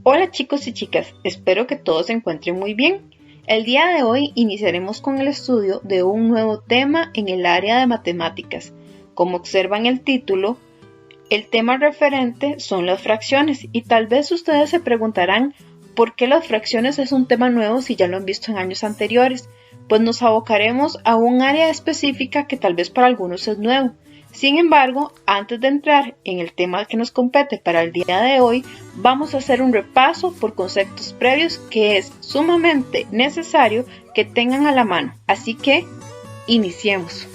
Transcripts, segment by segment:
Hola chicos y chicas, espero que todos se encuentren muy bien. El día de hoy iniciaremos con el estudio de un nuevo tema en el área de matemáticas. Como observan el título, el tema referente son las fracciones y tal vez ustedes se preguntarán ¿por qué las fracciones es un tema nuevo si ya lo han visto en años anteriores? Pues nos abocaremos a un área específica que tal vez para algunos es nuevo. Sin embargo, antes de entrar en el tema que nos compete para el día de hoy, vamos a hacer un repaso por conceptos previos que es sumamente necesario que tengan a la mano. Así que, iniciemos.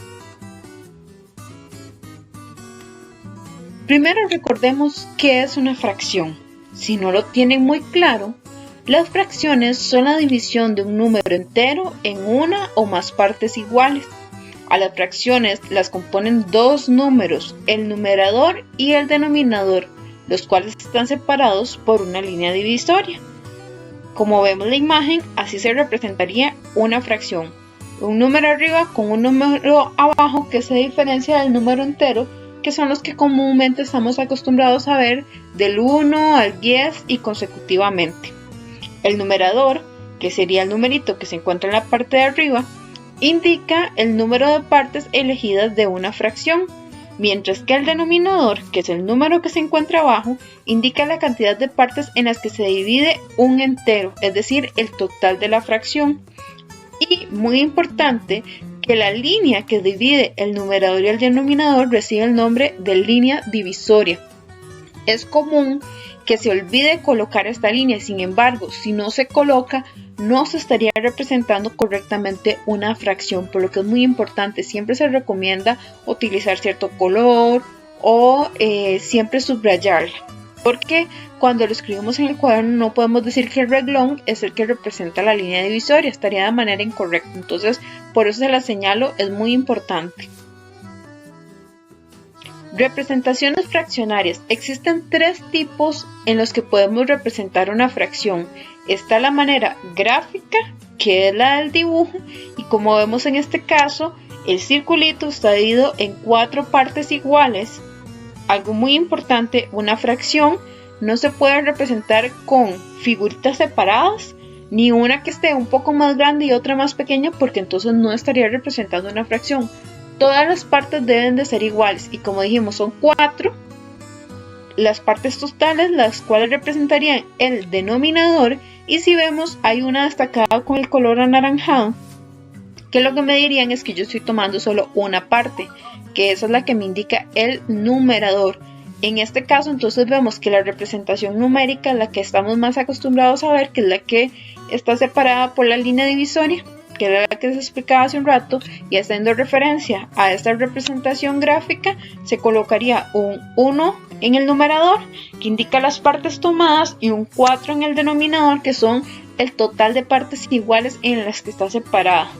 Primero recordemos qué es una fracción. Si no lo tienen muy claro, las fracciones son la división de un número entero en una o más partes iguales. A las fracciones las componen dos números, el numerador y el denominador, los cuales están separados por una línea divisoria. Como vemos en la imagen, así se representaría una fracción. Un número arriba con un número abajo que se diferencia del número entero, que son los que comúnmente estamos acostumbrados a ver del 1 al 10 y consecutivamente. El numerador, que sería el numerito que se encuentra en la parte de arriba, indica el número de partes elegidas de una fracción, mientras que el denominador, que es el número que se encuentra abajo, indica la cantidad de partes en las que se divide un entero, es decir, el total de la fracción. Y muy importante, que la línea que divide el numerador y el denominador recibe el nombre de línea divisoria. Es común que se olvide colocar esta línea, sin embargo, si no se coloca, no se estaría representando correctamente una fracción, por lo que es muy importante. Siempre se recomienda utilizar cierto color o siempre subrayarla, porque cuando lo escribimos en el cuaderno no podemos decir que el renglón es el que representa la línea divisoria, estaría de manera incorrecta. Entonces, por eso se la señalo, es muy importante. Representaciones fraccionarias. Existen tres tipos en los que podemos representar una fracción. Está la manera gráfica, que es la del dibujo, y como vemos en este caso, el circulito está dividido en 4 partes iguales. Algo muy importante, una fracción no se puede representar con figuritas separadas, ni una que esté un poco más grande y otra más pequeña, porque entonces no estaría representando una fracción. Todas las partes deben de ser iguales y como dijimos son 4 las partes totales, las cuales representarían el denominador, y si vemos hay una destacada con el color anaranjado, que lo que me dirían es que yo estoy tomando solo una parte, que esa es la que me indica el numerador. En este caso entonces vemos que la representación numérica es la que estamos más acostumbrados a ver, que es la que está separada por la línea divisoria, que era la que les explicaba hace un rato, y haciendo referencia a esta representación gráfica se colocaría un 1 en el numerador, que indica las partes tomadas, y un 4 en el denominador, que son el total de partes iguales en las que está separada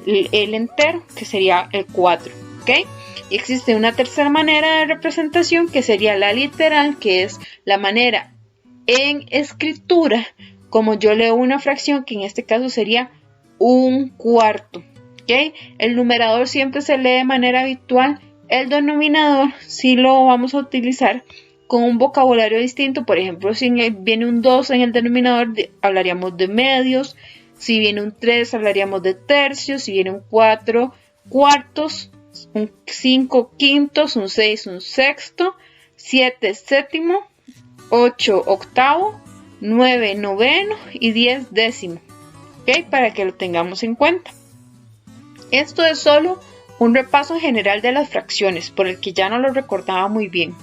el entero, que sería el 4. ¿Okay? Y existe una tercera manera de representación, que sería la literal, que es la manera en escritura como yo leo una fracción, que en este caso sería un cuarto. ¿Okay? El numerador siempre se lee de manera habitual. El denominador sí lo vamos a utilizar con un vocabulario distinto. Por ejemplo, si viene un 2 en el denominador, hablaríamos de medios. Si viene un 3, hablaríamos de tercios. Si viene un 4, cuartos. Un 5, quintos. Un 6, un sexto. 7, séptimo. 8, octavo. 9, noveno. Y 10, décimo. ¿Okay? Para que lo tengamos en cuenta. Esto es solo un repaso general de las fracciones, por el que ya no lo recordaba muy bien.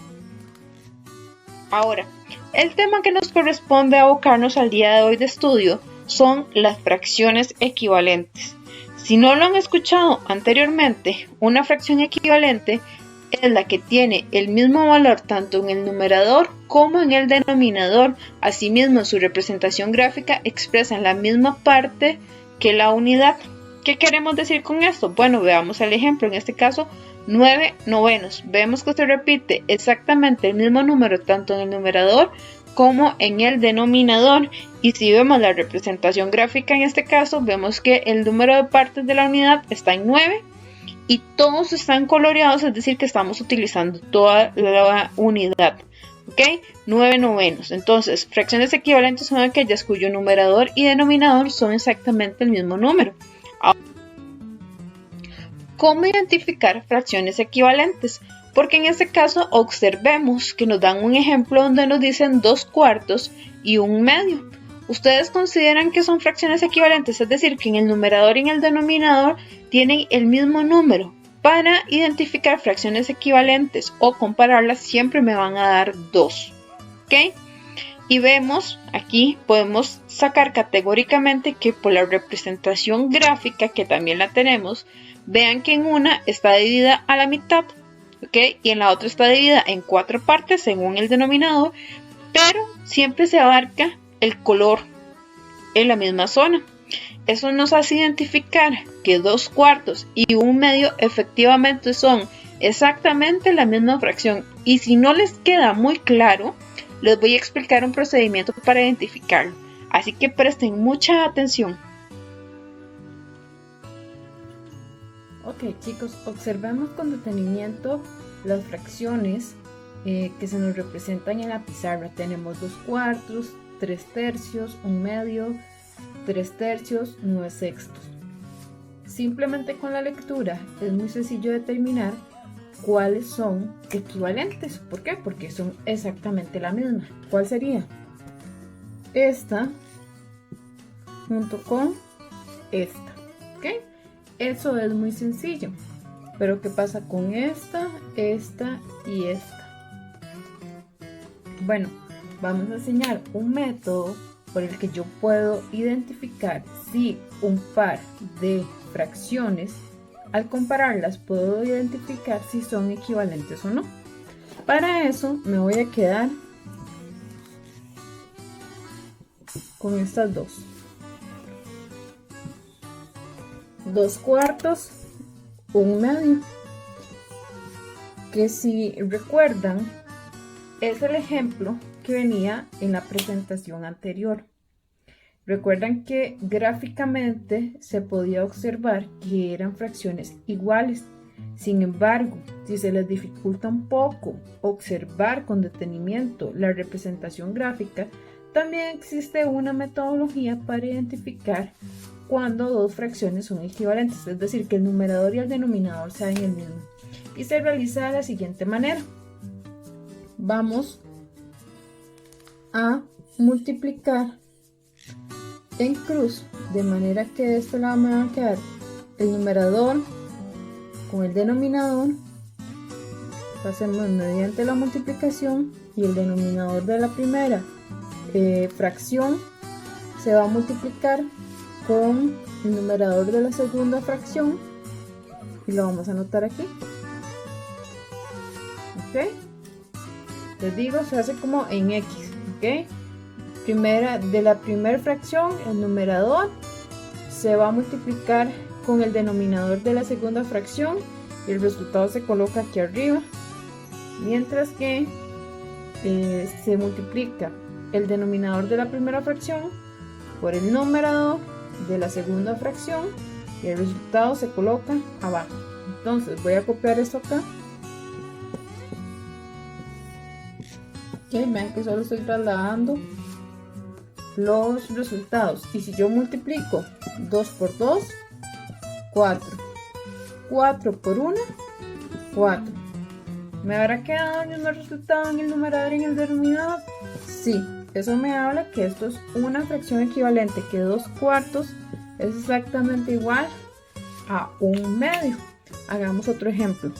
Ahora, el tema que nos corresponde abocarnos al día de hoy de estudio son las fracciones equivalentes. Si no lo han escuchado anteriormente, una fracción equivalente es la que tiene el mismo valor tanto en el numerador como en el denominador. Asimismo, su representación gráfica expresa la misma parte que la unidad. ¿Qué queremos decir con esto? Bueno, veamos el ejemplo. En este caso, 9 novenos. Vemos que se repite exactamente el mismo número tanto en el numerador como en el denominador. Y si vemos la representación gráfica en este caso, vemos que el número de partes de la unidad está en 9. Y todos están coloreados, es decir que estamos utilizando toda la unidad. ¿Ok? 9 novenos. Entonces, fracciones equivalentes son aquellas cuyo numerador y denominador son exactamente el mismo número. ¿Cómo identificar fracciones equivalentes? Porque en este caso observemos que nos dan un ejemplo donde nos dicen 2/4 y 1/2. ¿Ustedes consideran que son fracciones equivalentes? Es decir, que en el numerador y en el denominador tienen el mismo número. Para identificar fracciones equivalentes o compararlas siempre me van a dar 2. ¿Ok? Y vemos, aquí podemos sacar categóricamente que por la representación gráfica, que también la tenemos, vean que en una está dividida a la mitad, ¿ok? Y en la otra está dividida en 4 partes según el denominador, pero siempre se abarca el color en la misma zona. Eso nos hace identificar que 2/4 y 1/2 efectivamente son exactamente la misma fracción. Y si no les queda muy claro, les voy a explicar un procedimiento para identificarlo. Así que presten mucha atención. Ok chicos, observemos con detenimiento las fracciones que se nos representan en la pizarra. Tenemos 2/4, 3/3, 1/2, 3/3, 9/6. Simplemente con la lectura es muy sencillo determinar cuáles son equivalentes. ¿Por qué? Porque son exactamente la misma. ¿Cuál sería? Esta junto con esta. ¿Ok? Eso es muy sencillo. Pero ¿qué pasa con esta, esta y esta? Bueno, vamos a enseñar un método por el que yo puedo identificar si un par de fracciones, al compararlas, puedo identificar si son equivalentes o no. Para eso me voy a quedar con estas dos. 2/4, 1/2, que si recuerdan es el ejemplo que venía en la presentación anterior. Recuerdan que gráficamente se podía observar que eran fracciones iguales. Sin embargo, si se les dificulta un poco observar con detenimiento la representación gráfica, también existe una metodología para identificar cuando dos fracciones son equivalentes, es decir, que el numerador y el denominador sean el mismo. Y se realiza de la siguiente manera. Vamos a multiplicar en cruz, de manera que de este lado me va a quedar el numerador con el denominador. Hacemos mediante la multiplicación y el denominador de la primera fracción se va a multiplicar con el numerador de la segunda fracción y lo vamos a anotar aquí. Ok, les digo, se hace como en X. Ok, de la primera fracción, el numerador se va a multiplicar con el denominador de la segunda fracción y el resultado se coloca aquí arriba, mientras que se multiplica el denominador de la primera fracción por el numerador de la segunda fracción y el resultado se coloca abajo. Entonces voy a copiar esto acá. Ok, vean que solo estoy trasladando los resultados. Y si yo multiplico 2 por 2, 4. 4 por 1, 4. ¿Me habrá quedado el mismo resultado en el numerador y en el denominador? Sí, eso me habla que esto es una fracción equivalente, que 2/4 es exactamente igual a 1/2. Hagamos otro ejemplo.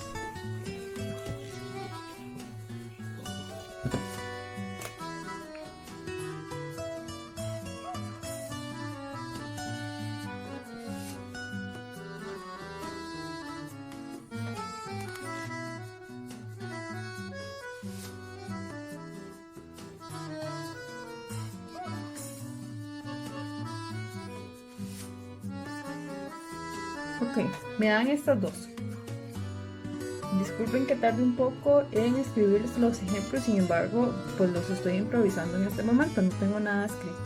Ok, me dan estas dos. Disculpen que tarde un poco en escribirles los ejemplos, sin embargo, pues los estoy improvisando en este momento, no tengo nada escrito.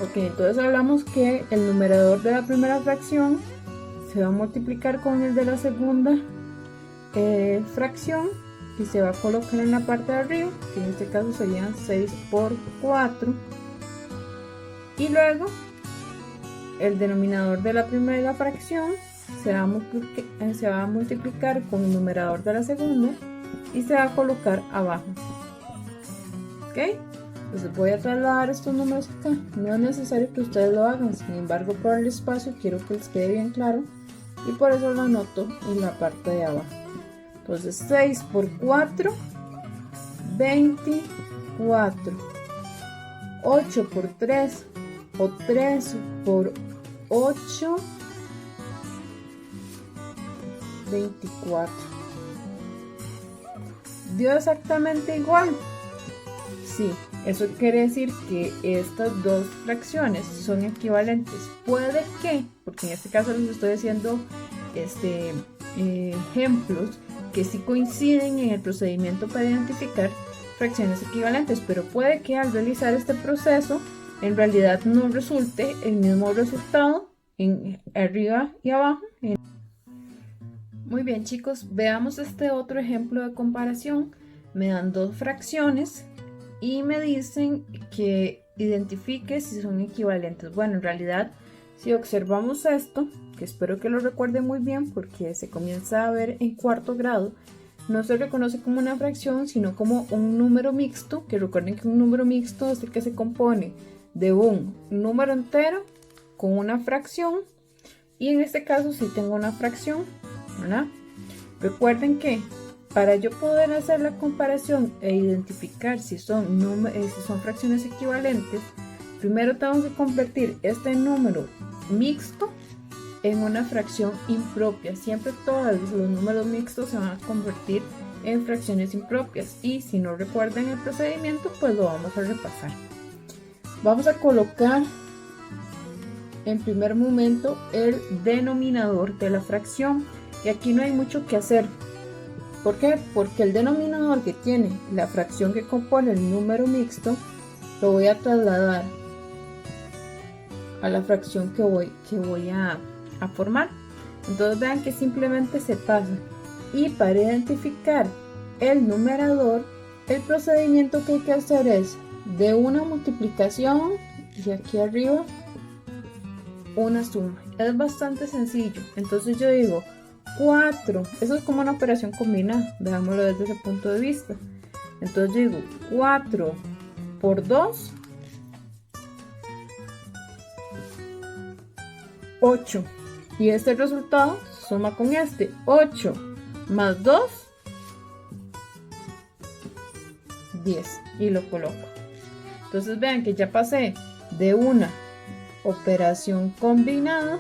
Ok, entonces hablamos que el numerador de la primera fracción se va a multiplicar con el de la segunda fracción y y se va a colocar en la parte de arriba, que en este caso serían 6 por 4, y luego el denominador de la primera fracción se va a multiplicar con el numerador de la segunda y se va a colocar abajo. ¿Ok? Entonces voy a trasladar estos números acá. No es necesario que ustedes lo hagan, sin embargo por el espacio quiero que les quede bien claro y por eso lo anoto en la parte de abajo. Entonces 6 por 4, 24. 8 por 3 o 3 por 8, 24. ¿Dio exactamente igual? Sí, eso quiere decir que estas dos fracciones son equivalentes. Puede que, porque en este caso les estoy haciendo ejemplos que sí coinciden en el procedimiento para identificar fracciones equivalentes, pero puede que al realizar este proceso en realidad no resulte el mismo resultado en arriba y abajo. Muy bien, chicos, veamos este otro ejemplo de comparación. Me dan dos fracciones y me dicen que identifique si son equivalentes. Bueno, en realidad, si observamos esto, que espero que lo recuerden muy bien porque se comienza a ver en cuarto grado, no se reconoce como una fracción, sino como un número mixto, que recuerden que un número mixto es el que se compone de un número entero con una fracción, y en este caso sí tengo una fracción, ¿verdad? Recuerden que para yo poder hacer la comparación e identificar si son fracciones equivalentes, primero tengo que convertir este número mixto en una fracción impropia. Siempre todos los números mixtos se van a convertir en fracciones impropias, y si no recuerdan el procedimiento, pues lo vamos a repasar. Vamos a colocar en primer momento el denominador de la fracción, y aquí no hay mucho que hacer. ¿Por qué? Porque el denominador que tiene la fracción que compone el número mixto lo voy a trasladar a la fracción que voy a formar. Entonces vean que simplemente se pasa, y para identificar el numerador, el procedimiento que hay que hacer es de una multiplicación y aquí arriba una suma. Es bastante sencillo. Entonces yo digo 4, eso es como una operación combinada, veámoslo desde ese punto de vista. Entonces yo digo 4 por 2, 8, y este resultado suma con este, 8 más 2, 10, y lo coloco. Entonces vean que ya pasé de una operación combinada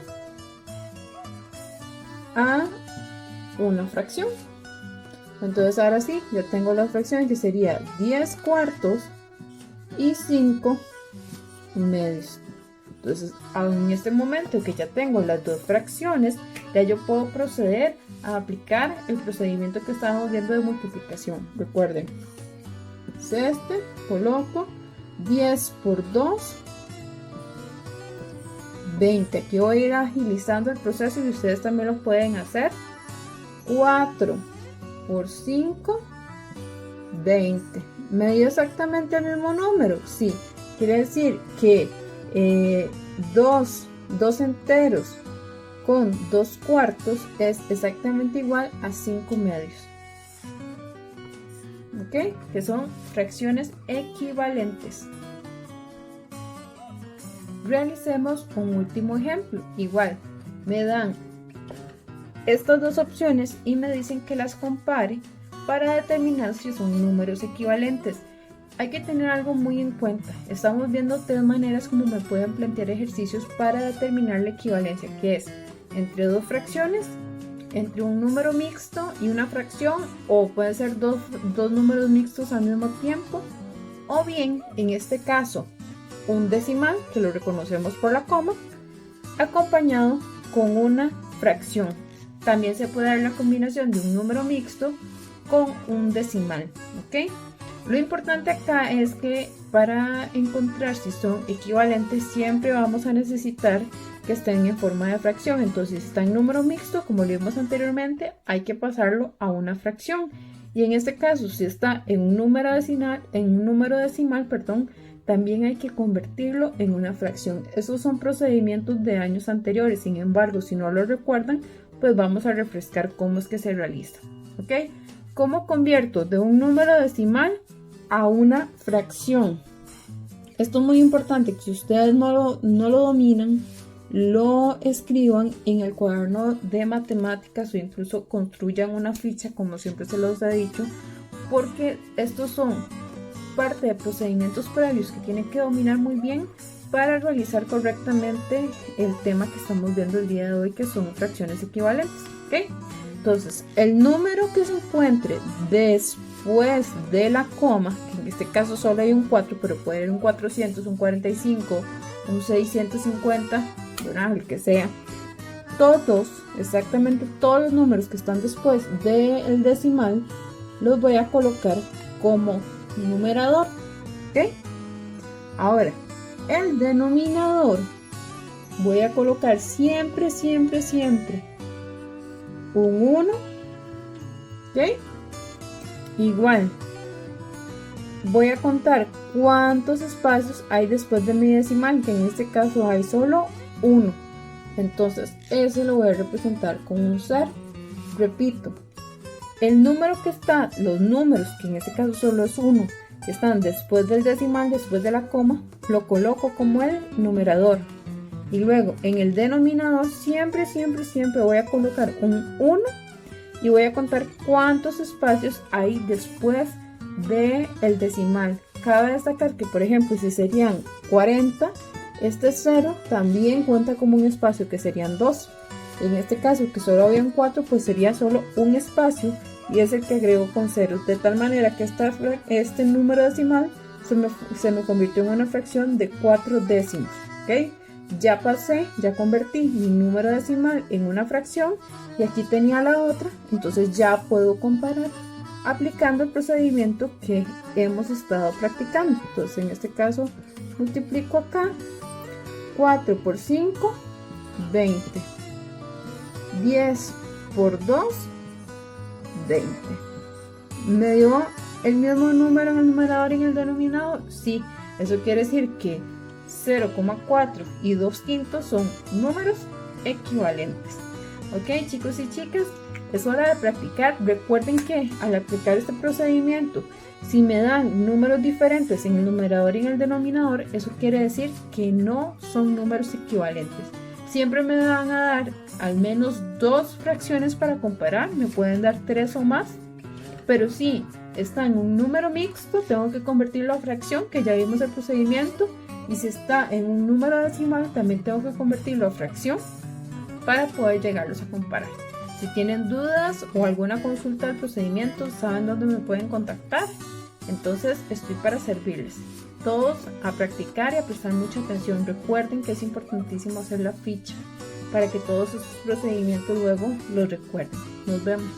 a una fracción. Entonces ahora sí, ya tengo la fracción que sería 10 cuartos y 5 medios. Entonces en este momento que ya tengo las dos fracciones, ya yo puedo proceder a aplicar el procedimiento que estábamos viendo de multiplicación. Recuerden, coloco 10 por 2, 20. Aquí voy a ir agilizando el proceso y ustedes también lo pueden hacer. 4 por 5, 20. ¿Me dio exactamente el mismo número? Sí. Quiere decir que 2 enteros con 2 cuartos es exactamente igual a 5 medios. ¿Ok? Que son fracciones equivalentes. Realicemos un último ejemplo. Igual, me dan estas dos opciones y me dicen que las compare para determinar si son números equivalentes. Hay que tener algo muy en cuenta. Estamos viendo tres maneras como me pueden plantear ejercicios para determinar la equivalencia, que es entre dos fracciones, entre un número mixto y una fracción, o pueden ser dos números mixtos al mismo tiempo, o bien, en este caso, un decimal, que lo reconocemos por la coma, acompañado con una fracción. También se puede dar la combinación de un número mixto con un decimal, ¿ok? Lo importante acá es que para encontrar si son equivalentes siempre vamos a necesitar que estén en forma de fracción. Entonces, si está en número mixto, como lo vimos anteriormente, hay que pasarlo a una fracción. Y en este caso, si está en un número decimal, también hay que convertirlo en una fracción. Esos son procedimientos de años anteriores. Sin embargo, si no lo recuerdan, pues vamos a refrescar cómo es que se realiza. ¿Ok? ¿Cómo convierto de un número decimal a una fracción? Esto es muy importante, que si ustedes no lo dominan, lo escriban en el cuaderno de matemáticas o incluso construyan una ficha, como siempre se los he dicho, porque estos son parte de procedimientos previos que tienen que dominar muy bien para realizar correctamente el tema que estamos viendo el día de hoy, que son fracciones equivalentes. ¿Okay? Entonces, el número que se encuentre después de la coma, que en este caso solo hay un 4, pero puede haber un 400, un 45, un 650, el que sea, exactamente todos los números que están después del decimal, los voy a colocar como numerador. ¿Ok? Ahora, el denominador voy a colocar siempre un 1. ¿Ok? Igual voy a contar cuántos espacios hay después de mi decimal, que en este caso hay solo 1. Entonces ese lo voy a representar con un 0. Repito, el número que está, los números que en este caso solo es 1, que están después del decimal, después de la coma, lo coloco como el numerador. Y luego en el denominador siempre voy a colocar un 1 y voy a contar cuántos espacios hay después del decimal. Cabe destacar que, por ejemplo, si serían 40, este 0 también cuenta como un espacio, que serían 2. En este caso, que solo habían 4, pues sería solo un espacio y es el que agrego con 0, de tal manera que este número decimal se me convirtió en una fracción de 4 décimos. ¿Ok? Ya convertí mi número decimal en una fracción y aquí tenía la otra, entonces ya puedo comparar aplicando el procedimiento que hemos estado practicando. Entonces en este caso multiplico acá 4 por 5, 20, 10 por 2, 20. ¿Me dio el mismo número en el numerador y en el denominador? Sí, eso quiere decir que 0,4 y 2/5 son números equivalentes. Ok, chicos y chicas, es hora de practicar. Recuerden que al aplicar este procedimiento, si me dan números diferentes en el numerador y en el denominador, eso quiere decir que no son números equivalentes. Siempre me van a dar al menos 2 fracciones para comparar, me pueden dar 3 o más, pero si está en un número mixto, tengo que convertirlo a fracción, que ya vimos el procedimiento. Y si está en un número decimal, también tengo que convertirlo a fracción para poder llegarlos a comparar. Si tienen dudas o alguna consulta del procedimiento, saben dónde me pueden contactar. Entonces estoy para servirles. Todos a practicar y a prestar mucha atención. Recuerden que es importantísimo hacer la ficha para que todos estos procedimientos luego los recuerden. Nos vemos.